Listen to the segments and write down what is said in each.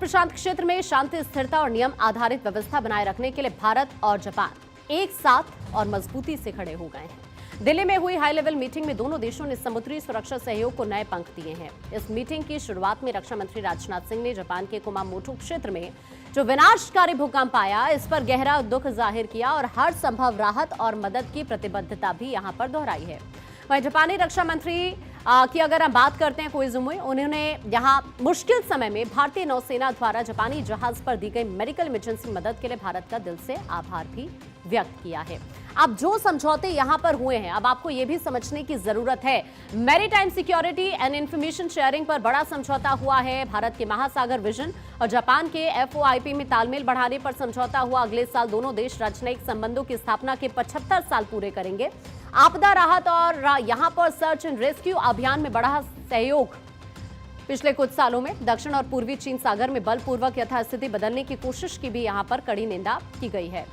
प्रशांत क्षेत्र में शांति, स्थिरता और नियम आधारित व्यवस्था बनाए रखने के लिए भारत और जापान एक साथ और मजबूती से खड़े हो गए हैं। दिल्ली में हुई हाई लेवल मीटिंग में दोनों देशों ने समुद्री सुरक्षा सहयोग को नए पंख दिए हैं। इस मीटिंग की शुरुआत में रक्षा मंत्री राजनाथ सिंह ने जापान के कुमामोटो क्षेत्र में जो विनाशकारी भूकंप आया, इस पर गहरा दुख जाहिर किया और हर संभव राहत और मदद की प्रतिबद्धता भी यहां पर दोहराई है। वहीं जापानी रक्षा मंत्री की अगर हम बात करते हैं कोइजुमी, उन्होंने यहां मुश्किल समय में भारतीय नौसेना द्वारा जापानी जहाज पर दी गई मेडिकल इमरजेंसी मदद के लिए भारत का दिल से आभार भी व्यक्त किया है। अब जो समझौते यहां पर हुए हैं, अब आपको यह भी समझने की जरूरत है, maritime security and information sharing पर बड़ा समझौता हुआ है। भारत के महासागर विजन और जापान के FOIP में तालमेल बढ़ाने पर समझौता हुआ। अगले साल दोनों देश राजनयिक संबंधों की स्थापना के 75 साल पूरे करेंगे। आपदा राहत और यहां पर सर्च एंड रेस्क्यू अभियान में बढ़ा सहयोग। पिछले कुछ सालों में दक्षिण और पूर्वी चीन सागर में बलपूर्वक यथास्थिति बदलने की कोशिश की भी यहां पर कड़ी निंदा की गई है।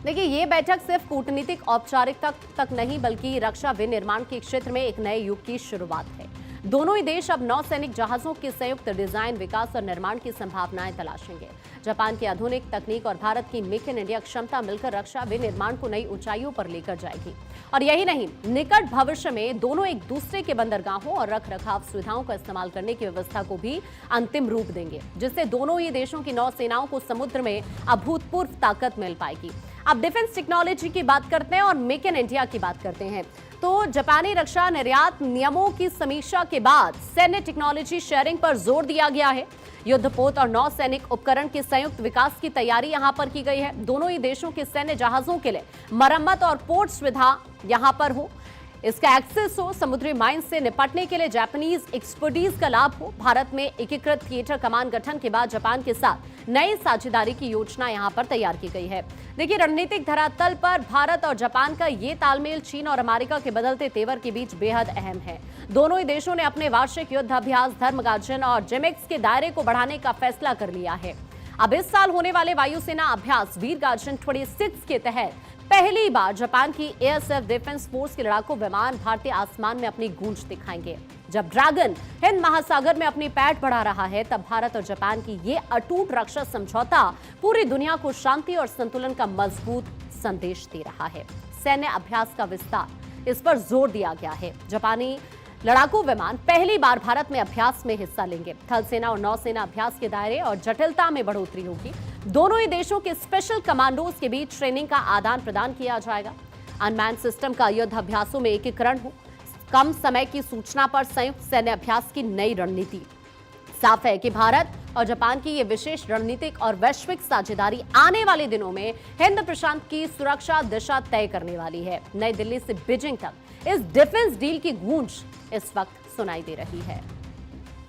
देखिए, ये बैठक सिर्फ कूटनीतिक औपचारिकता तक नहीं बल्कि रक्षा विनिर्माण के क्षेत्र में एक नए युग की शुरुआत है। दोनों ही देश अब नौसैनिक जहाजों के संयुक्त डिजाइन, विकास और निर्माण की संभावनाएं तलाशेंगे। जापान की आधुनिक तकनीक और भारत की मेक इन इंडिया क्षमता मिलकर रक्षा विनिर्माण को नई ऊंचाइयों पर लेकर जाएगी। और यही नहीं, निकट भविष्य में दोनों एक दूसरे के बंदरगाहों और रख रखाव सुविधाओं का इस्तेमाल करने की व्यवस्था को भी अंतिम रूप देंगे, जिससे दोनों ही देशों की नौसेनाओं को समुद्र में अभूतपूर्व ताकत मिल पाएगी। अब डिफेंस टेक्नोलॉजी की बात करते हैं और मेक इन इंडिया की बात करते हैं। तो जापानी रक्षा निर्यात नियमों की समीक्षा के बाद सैन्य टेक्नोलॉजी शेयरिंग पर जोर दिया गया है। युद्धपोत और नौसैनिक उपकरण के संयुक्त विकास की तैयारी यहां पर की गई है। दोनों ही देशों के सैन्य जहाजों के लिए मरम्मत और पोर्ट सुविधा यहां पर हो, इसका एक्सेस हो, समुद्री माइन से निपटने के लिए जापानीज एक्सपर्टीज का लाभ हो। भारत में एकीकृत थिएटर कमान गठन के बाद जापान के साथ नई साझेदारी की योजना यहां पर तैयार की गई है। देखिए, रणनीतिक धरातल पर भारत और जापान का ये तालमेल चीन और अमेरिका के बदलते तेवर के बीच बेहद अहम है। दोनों ही देशों ने अपने वार्षिक युद्ध अभ्यास धर्मगार्जन और जिमेक्स के दायरे को बढ़ाने का फैसला कर लिया है। अब इस साल होने वाले वायुसेना अभ्यास वीरगार्जन 26 के तहत पहली बार जापान की एयरसेफ डिफेंस फोर्स के लड़ाकू विमान भारतीय आसमान में अपनी गूंज दिखाएंगे। जब ड्रैगन हिंद महासागर में अपनी पैठ बढ़ा रहा है, तब भारत और जापान की ये अटूट रक्षा समझौता पूरी दुनिया को शांति और संतुलन का मजबूत संदेश दे रहा है। सैन्य अभ्यास का विस्तार, इस पर जोर दिया गया है। जापानी लड़ाकू विमान पहली बार भारत में अभ्यास में हिस्सा लेंगे। थल सेना और नौसेना अभ्यास के दायरे और जटिलता में बढ़ोतरी होगी। दोनों ही देशों के स्पेशल कमांडोज के बीच ट्रेनिंग का आदान प्रदान किया जाएगा। अनमैन्ड सिस्टम का युद्ध अभ्यासों में एकीकरण हो, कम समय की सूचना पर संयुक्त सैन्य अभ्यास की नई रणनीति। साफ है कि भारत और जापान की ये विशेष रणनीतिक और वैश्विक साझेदारी आने वाले दिनों में हिंद प्रशांत की सुरक्षा दिशा तय करने वाली है। नई दिल्ली से बीजिंग तक इस डिफेंस डील की गूंज इस वक्त सुनाई दे रही है।